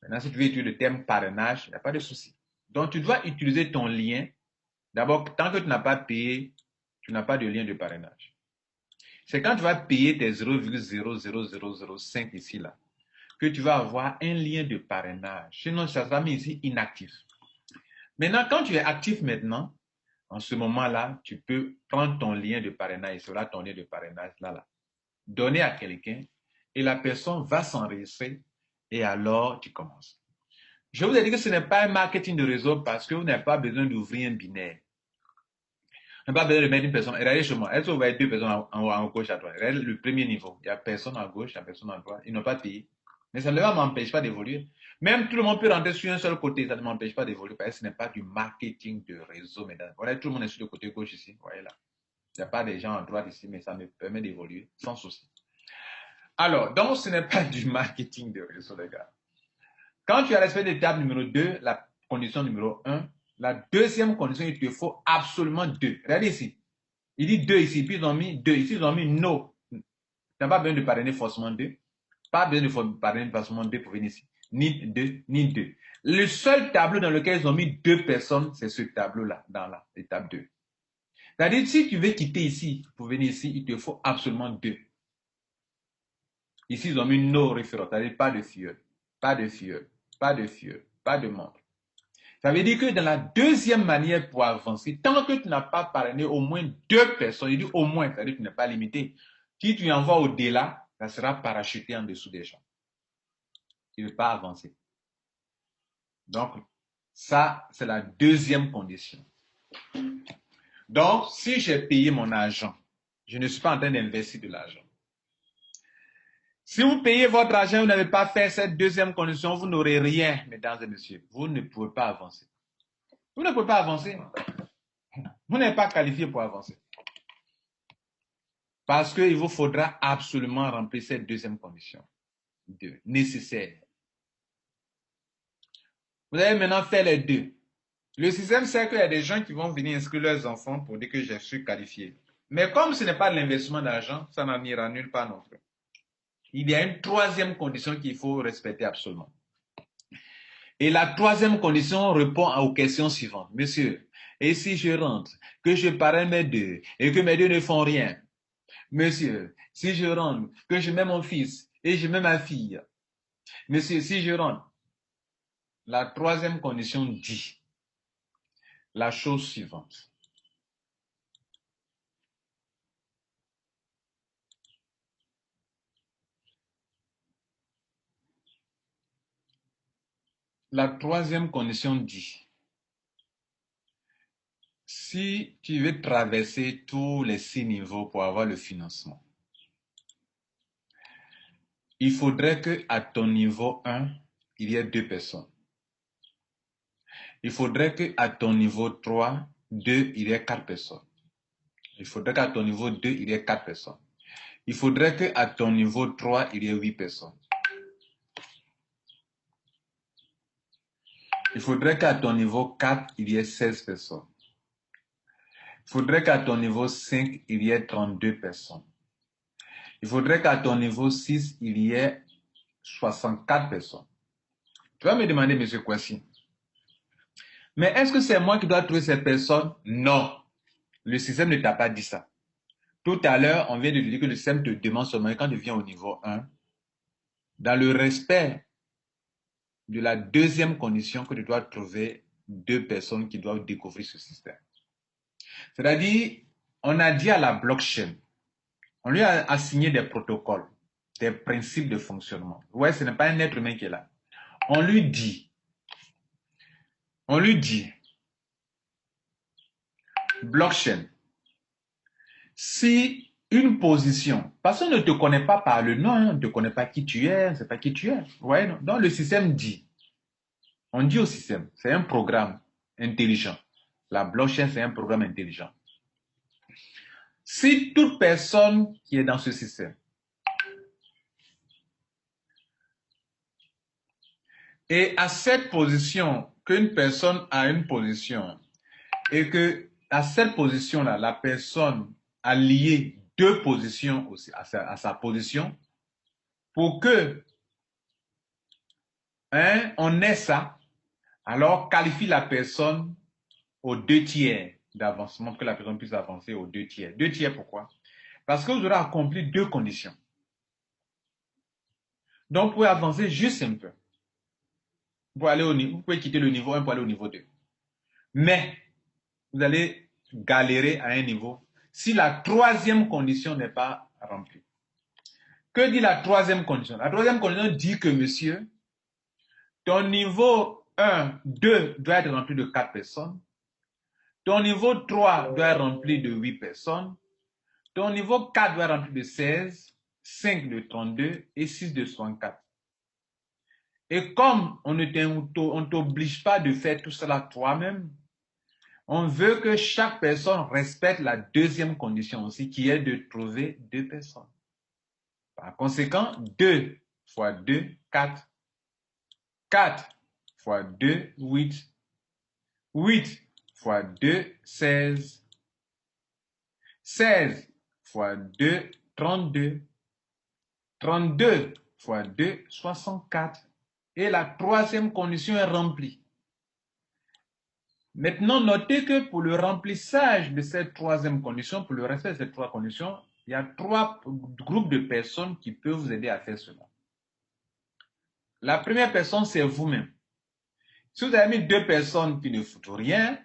Maintenant, si tu veux utiliser le terme parrainage, il n'y a pas de souci. Donc, tu dois utiliser ton lien. D'abord, tant que tu n'as pas payé, tu n'as pas de lien de parrainage. C'est quand tu vas payer tes 0,00005 ici, là, que tu vas avoir un lien de parrainage. Sinon, ça sera mis ici inactif. Maintenant, quand tu es actif maintenant, en ce moment-là, tu peux prendre ton lien de parrainage, c'est là ton lien de parrainage, là, donner à quelqu'un, et la personne va s'enregistrer, et alors tu commences. Je vous ai dit que ce n'est pas un marketing de réseau parce que vous n'avez pas besoin d'ouvrir un binaire. Vous n'avez pas besoin de mettre une personne. Regardez chez moi. Est-ce que vous voyez 2 personnes en gauche à droite? Regardez le premier niveau. Il y a personne à gauche, il y a personne à droite. Ils n'ont pas payé. Mais ça ne m'empêche pas d'évoluer. Même tout le monde peut rentrer sur un seul côté. Ça ne m'empêche pas d'évoluer parce que ce n'est pas du marketing de réseau, mesdames. Voilà, tout le monde est sur le côté gauche ici. Vous voyez là. Il n'y a pas des gens à droite ici, mais ça me permet d'évoluer sans souci. Alors, donc, ce n'est pas du marketing de réseau, les gars. Quand tu as respecté l'étape numéro 2, la condition numéro 1, la deuxième condition, il te faut absolument 2. Regardez ici. Il dit 2 ici, puis ils ont mis 2. Ici, ils ont mis no. Tu n'as pas besoin de parrainer forcément 2. Pas besoin de parrainer forcément 2 pour venir ici. Ni 2, ni 2. Le seul tableau dans lequel ils ont mis 2 personnes, c'est ce tableau-là, dans l'étape 2. C'est-à-dire, si tu veux quitter ici, pour venir ici, il te faut absolument 2. Ici, ils ont mis no referral, c'est-à-dire pas de filleul, pas de filleul, pas de filleul, pas de membre. Ça veut dire que dans la deuxième manière pour avancer, tant que tu n'as pas parrainé au moins 2 personnes, je dis au moins, c'est-à-dire que tu n'es pas limité. Si tu envoies au-delà, ça sera parachuté en dessous des gens. Tu ne peux pas avancer. Donc, ça, c'est la deuxième condition. Donc, si j'ai payé mon argent, je ne suis pas en train d'investir de l'argent. Si vous payez votre argent, vous n'avez pas fait cette deuxième condition, vous n'aurez rien, mesdames et messieurs. Vous ne pouvez pas avancer. Vous ne pouvez pas avancer. Vous n'êtes pas qualifié pour avancer. Parce qu'il vous faudra absolument remplir cette deuxième condition nécessaire. Vous allez maintenant faire les deux. Le système sait qu'il y a des gens qui vont venir inscrire leurs enfants pour dire que je suis qualifié. Mais comme ce n'est pas de l'investissement d'argent, ça n'en ira nulle part non plus. Il y a une troisième condition qu'il faut respecter absolument. Et la troisième condition répond aux questions suivantes. Monsieur, et si je rentre, que je parraine mes deux, et que mes deux ne font rien? Monsieur, si je rentre, que je mets mon fils, et je mets ma fille. Monsieur, si je rentre, la troisième condition dit la chose suivante. La troisième condition dit, si tu veux traverser tous les 6 niveaux pour avoir le financement, il faudrait qu'à ton niveau 1, il y ait 2 personnes. Il faudrait qu'à ton niveau 3, il y ait 4 personnes. Il faudrait qu'à ton niveau 2, il y ait 4 personnes. Il faudrait qu'à ton niveau 3, il y ait 8 personnes. Il faudrait qu'à ton niveau 4, il y ait 16 personnes. Il faudrait qu'à ton niveau 5, il y ait 32 personnes. Il faudrait qu'à ton niveau 6, il y ait 64 personnes. Tu vas me demander, M. Kwasi, mais est-ce que c'est moi qui dois trouver ces personnes? Non. Le système ne t'a pas dit ça. Tout à l'heure, on vient de te dire que le système te demande seulement quand tu viens au niveau 1, dans le respect de la deuxième condition, que tu dois trouver 2 personnes qui doivent découvrir ce système. C'est-à-dire, on a dit à la blockchain, on lui a assigné des protocoles, des principes de fonctionnement. Ouais, ce n'est pas un être humain qui est là. On lui dit, blockchain, si une position, parce qu'on ne te connaît pas par le nom, on ne te connaît pas qui tu es, on ne sait pas qui tu es. Ouais, non? Donc le système dit, on dit au système, c'est un programme intelligent. La blockchain, c'est un programme intelligent. Si toute personne qui est dans ce système et à cette position, qu'une personne a une position, et que à cette position-là, la personne a lié 2 positions aussi à sa position, pour que on ait ça, alors qualifie la personne aux 2 tiers d'avancement, que la personne puisse avancer aux 2 tiers. 2 tiers pourquoi? Parce que vous aurez accompli 2 conditions. Donc, vous pouvez avancer juste un peu. Vous pouvez quitter le niveau 1 pour aller au niveau 2. Mais, vous allez galérer à un niveau si la troisième condition n'est pas remplie. Que dit la troisième condition? La troisième condition dit que, monsieur, ton niveau 1, 2 doit être rempli de 4 personnes. Ton niveau 3 doit être rempli de 8 personnes. Ton niveau 4 doit être rempli de 16, 5 de 32 et 6 de 64. Et comme on ne t'oblige pas de faire tout cela toi-même, on veut que chaque personne respecte la deuxième condition aussi, qui est de trouver 2 personnes. Par conséquent, 2 fois 2, 4. 4 fois 2, 8. 8 fois 2, 16. 16 fois 2, 32. 32 fois 2, 64. Et la troisième condition est remplie. Maintenant, notez que pour le remplissage de cette troisième condition, pour le respect de ces 3 conditions, il y a 3 groupes de personnes qui peuvent vous aider à faire cela. La première personne, c'est vous-même. Si vous avez mis 2 personnes qui ne foutent rien,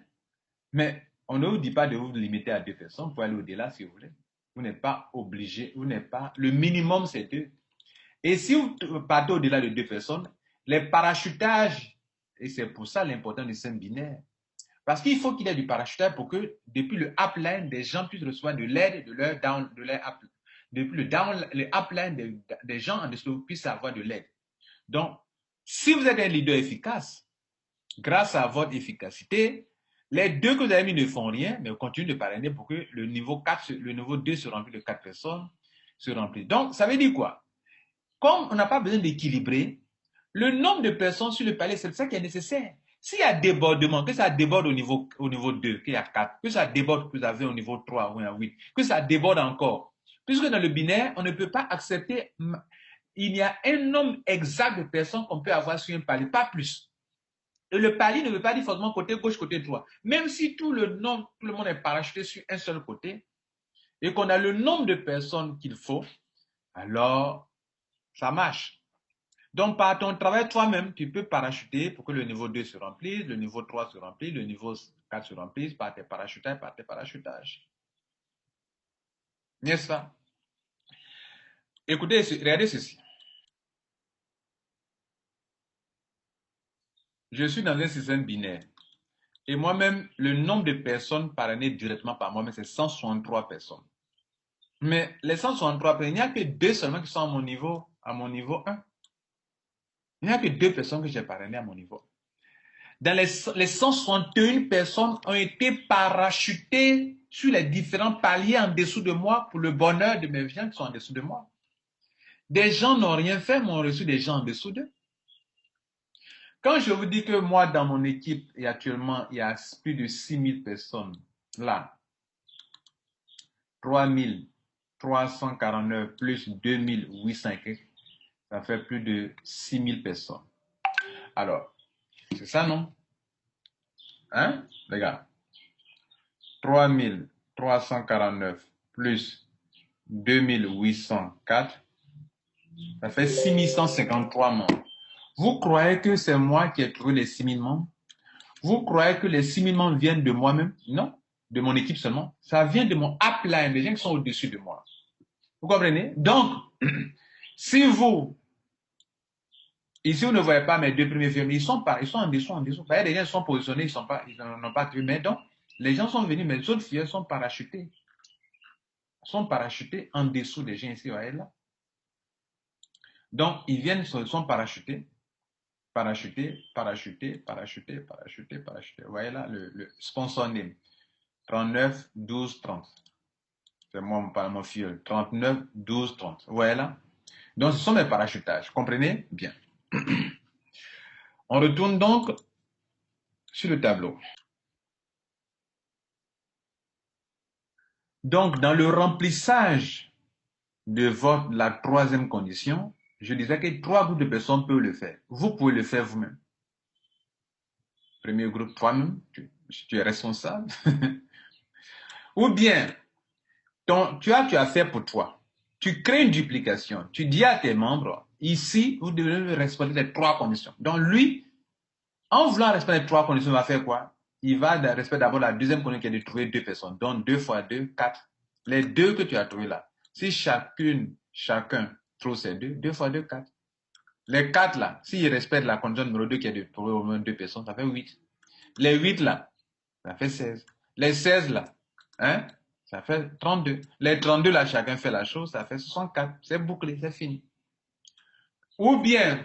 mais on ne vous dit pas de vous limiter à 2 personnes, vous pouvez aller au-delà si vous voulez. Vous n'êtes pas obligé, vous n'êtes pas... Le minimum, c'est 2. Et si vous partez au-delà de 2 personnes, les parachutages, et c'est pour ça l'importance du système binaire, parce qu'il faut qu'il y ait du parachutage pour que, depuis le upline, des gens puissent recevoir de l'aide de leur down, de leur up. Depuis le upline, des gens en dessous puissent avoir de l'aide. Donc, si vous êtes un leader efficace, grâce à votre efficacité, les 2 que vous avez mis ne font rien, mais continuez de parrainer pour que le niveau 4, le niveau 2 se remplit de 4 personnes, se remplit. Donc, ça veut dire quoi? Comme on n'a pas besoin d'équilibrer, le nombre de personnes sur le palier, c'est ça qui est nécessaire. S'il y a débordement, que ça déborde au niveau 2, qu'il y a 4, que ça déborde, que vous avez au niveau 3 ou à 8, que ça déborde encore. Puisque dans le binaire, on ne peut pas accepter, il y a un nombre exact de personnes qu'on peut avoir sur un palier, pas plus. Et le palier ne veut pas dire forcément côté gauche, côté droit. Même si tout le monde est parachuté sur un seul côté, et qu'on a le nombre de personnes qu'il faut, alors ça marche. Donc, par ton travail toi-même, tu peux parachuter pour que le niveau 2 se remplisse, le niveau 3 se remplisse, le niveau 4 se remplisse par tes parachutages. N'est-ce pas? Écoutez, regardez ceci. Je suis dans un système binaire. Et moi-même, le nombre de personnes parrainées directement par moi-même, c'est 163 personnes. Mais les 163 personnes, il n'y a que 2 seulement qui sont à mon niveau 1. Il n'y a que 2 personnes que j'ai parrainées à mon niveau. Dans les 161 personnes ont été parachutées sur les différents paliers en dessous de moi pour le bonheur de mes gens qui sont en dessous de moi. Des gens n'ont rien fait, mais ont reçu des gens en dessous d'eux. Quand je vous dis que moi, dans mon équipe, et actuellement, il y a plus de 6000 personnes là, 3349 plus 2800, ça fait plus de 6000 personnes. Alors, c'est ça, non? Hein, les gars? 3349 plus 2804, ça fait 6153 membres. Vous croyez que c'est moi qui ai trouvé les 6000 membres? Vous croyez que les 6000 membres viennent de moi-même? Non, de mon équipe seulement. Ça vient de mon upline, des gens qui sont au-dessus de moi. Vous comprenez? Donc, si vous, ici vous ne voyez pas mes 2 premiers films, ils sont en dessous. Vous voyez, les gens sont positionnés, ils n'ont pas trouvé. Mais donc, les gens sont venus, mais les autres filles sont parachutés. Sont parachutés en dessous des gens ici, vous voyez là. Donc, ils viennent, sont parachutés. Vous voyez là, le sponsor name. 39, 12, 30. C'est moi, mon filleul. 39, 12, 30. Vous voyez là? Donc, ce sont mes parachutages. Comprenez? Bien. On retourne donc sur le tableau. Donc, dans le remplissage de la 3e condition, je disais que 3 groupes de personnes peuvent le faire. Vous pouvez le faire vous-même. Premier groupe, toi-même, tu es responsable. Ou bien, tu as fait pour toi. Tu crées une duplication. Tu dis à tes membres, ici, vous devez respecter les 3 conditions. Donc, lui, en voulant respecter les 3 conditions, il va faire quoi? Il va respecter d'abord la 2e condition qui est de trouver 2 personnes. Donc, 2 fois 2, 4. Les 2 que tu as trouvés là. Si chacun trouve ces 2, 2 fois 2, 4. Les 4 là, s'ils respectent la condition numéro 2 qui est de trouver au moins 2 personnes, ça fait 8. Les 8 là, ça fait 16. Les 16 là, hein, ça fait 32. Les 32 là, chacun fait la chose, ça fait 64. C'est bouclé, c'est fini. Ou bien,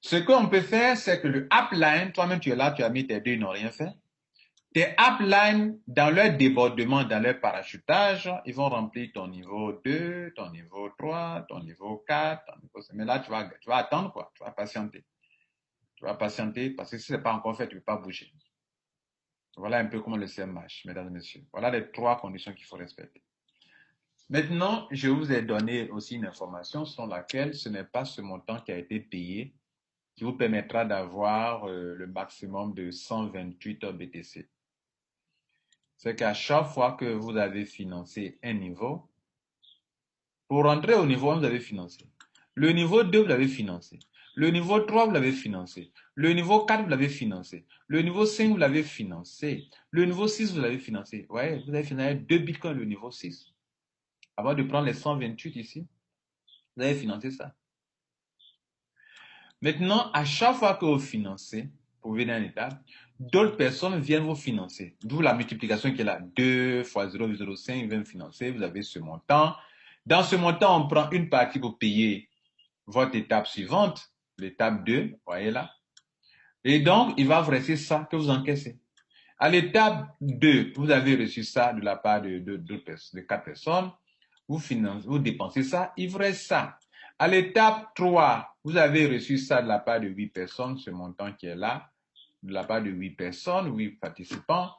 ce qu'on peut faire, c'est que le upline, toi-même tu es là, tu as mis tes 2, ils n'ont rien fait. Tes upline, dans leur débordement, dans leur parachutage, ils vont remplir ton niveau 2, ton niveau 3, ton niveau 4, ton niveau 5. Mais là, tu vas attendre quoi, tu vas patienter. Tu vas patienter parce que si ce n'est pas encore fait, tu ne peux pas bouger. Voilà un peu comment le système marche, mesdames et messieurs. Voilà les 3 conditions qu'il faut respecter. Maintenant, je vous ai donné aussi une information selon laquelle ce n'est pas ce montant qui a été payé qui vous permettra d'avoir le maximum de 128 BTC. C'est qu'à chaque fois que vous avez financé un niveau, pour rentrer au niveau 1, vous avez financé. Le niveau 2, vous l'avez financé. Le niveau 3, vous l'avez financé. Le niveau 4, vous l'avez financé. Le niveau 5, vous l'avez financé. Le niveau 6, vous l'avez financé. Ouais, vous avez financé 2 bitcoins le niveau 6. Avant de prendre les 128 ici, vous avez financé ça. Maintenant, à chaque fois que vous financez, pour venir une étape, d'autres personnes viennent vous financer. D'où la multiplication qui est là. 2 fois 0,05 vient financer. Vous avez ce montant. Dans ce montant, on prend une partie pour payer votre étape suivante, l'étape 2, voyez là. Et donc, il va vous rester ça que vous encaissez. À l'étape 2, vous avez reçu ça de la part de 4 personnes. Vous financez, vous dépensez ça, il vous reste ça. À l'étape 3, vous avez reçu ça de la part de 8 personnes, ce montant qui est là, de la part de 8 personnes, 8 participants.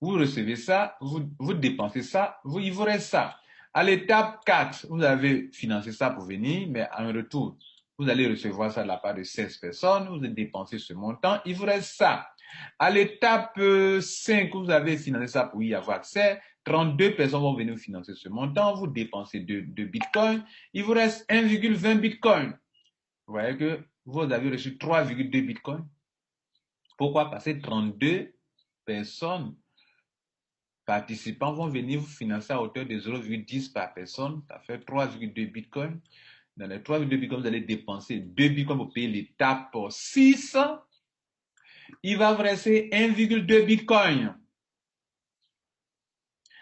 Vous recevez ça, vous dépensez ça, il vous reste ça. À l'étape 4, vous avez financé ça pour venir, mais en retour, vous allez recevoir ça de la part de 16 personnes, vous avez dépensé ce montant, il vous reste ça. À l'étape 5, vous avez financé ça pour y avoir accès. 32 personnes vont venir financer ce montant. Vous dépensez 2 bitcoins. Il vous reste 1,20 bitcoin. Vous voyez que vous avez reçu 3,2 bitcoins. Pourquoi? Parce que 32 personnes participants vont venir vous financer à hauteur de 0,10 par personne. Ça fait 3,2 bitcoins. Dans les 3,2 bitcoins, vous allez dépenser 2 bitcoins pour payer l'étape 6. Il va vous rester 1,2 bitcoin.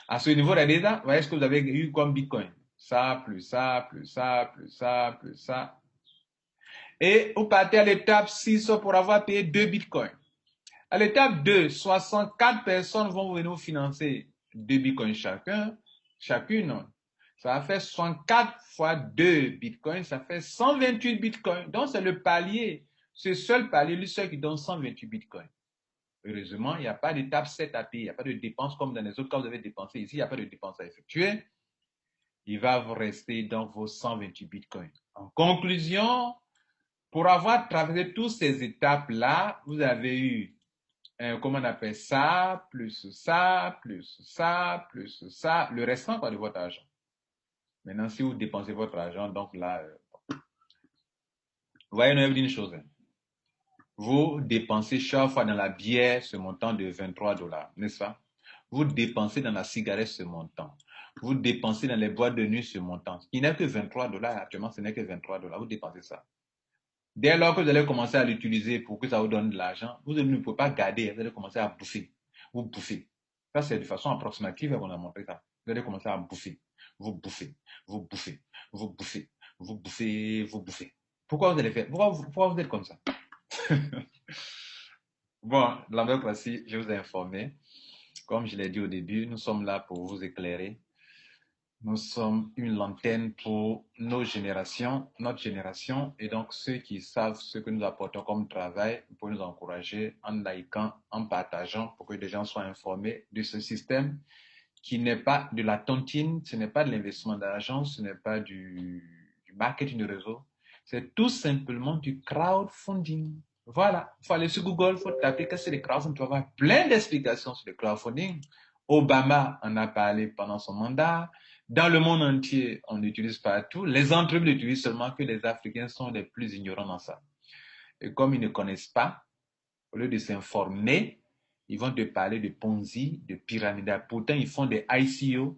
À ce niveau, là, vous voyez ce que vous avez eu comme bitcoin. Ça, plus ça, plus ça, plus ça, plus ça. Et vous partez à l'étape 6 pour avoir payé 2 bitcoins. À l'étape 2, 64 personnes vont venir vous financer 2 bitcoins chacune. Ça va faire 64 fois 2 bitcoins, ça fait 128 bitcoins. Donc, c'est le palier. Ce seul palier, lui seul qui donne 128 bitcoins. Heureusement, il n'y a pas d'étape 7 à payer. Il n'y a pas de dépense comme dans les autres cas, vous avez dépensé ici. Il n'y a pas de dépense à effectuer. Il va vous rester dans vos 128 bitcoins. En conclusion, pour avoir traversé toutes ces étapes-là, vous avez eu, comment on appelle ça, plus ça, plus ça, plus ça, le restant quoi, de votre argent. Maintenant, si vous dépensez votre argent, donc là, vous voyez, nous avons dit une chose. Vous dépensez chaque fois dans la bière ce montant de 23 $, n'est-ce pas? Vous dépensez dans la cigarette ce montant. Vous dépensez dans les boîtes de nuit ce montant. Il n'est que 23 $ actuellement, ce n'est que 23 $. Vous dépensez ça. Dès lors que vous allez commencer à l'utiliser pour que ça vous donne de l'argent, vous ne pouvez pas garder, vous allez commencer à bouffer. Vous bouffez. Ça, c'est de façon approximative qu'on a montré ça. Vous allez commencer à bouffer. Vous bouffez. Vous bouffez. Vous bouffez. Vous bouffez. Vous bouffez. Pourquoi vous allez faire? Pourquoi vous êtes comme ça? Bon, la démocratie, je vous ai informé. Comme je l'ai dit au début, nous sommes là pour vous éclairer. Nous sommes une lanterne pour nos générations, notre génération, et donc ceux qui savent ce que nous apportons comme travail, pour nous encourager en likant, en partageant, pour que les gens soient informés de ce système qui n'est pas de la tontine, ce n'est pas de l'investissement d'argent, ce n'est pas du marketing de réseau, c'est tout simplement du crowdfunding. Voilà, il faut aller sur Google, il faut taper que c'est le crowdfunding, tu vas avoir plein d'explications sur le crowdfunding. Obama en a parlé pendant son mandat. Dans le monde entier, on l'utilise partout. Les entreprises l'utilisent seulement que les Africains sont les plus ignorants dans ça. Et comme ils ne connaissent pas, au lieu de s'informer, ils vont te parler de Ponzi, de pyramide. Pourtant, ils font des ICO,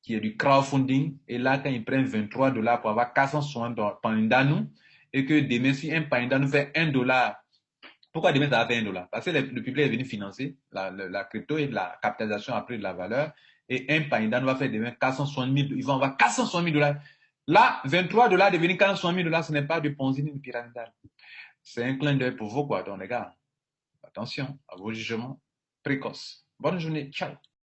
qui est du crowdfunding. Et là, quand ils prennent 23 $ pour avoir 460 Pandanu, et que demain, si un Pandanu fait 1 $, pourquoi demain ça va faire 1 $? Parce que le public est venu financer la crypto et la capitalisation a pris de la valeur. Et un Pandanu va faire demain 460 000, ils vont avoir 460 000 $. Là, 23 $ devenir 460 000 $, ce n'est pas du Ponzi ni du pyramidal. C'est un clin d'œil pour vous, quoi, donc les gars. Attention à vos jugements précoces. Bonne journée. Ciao.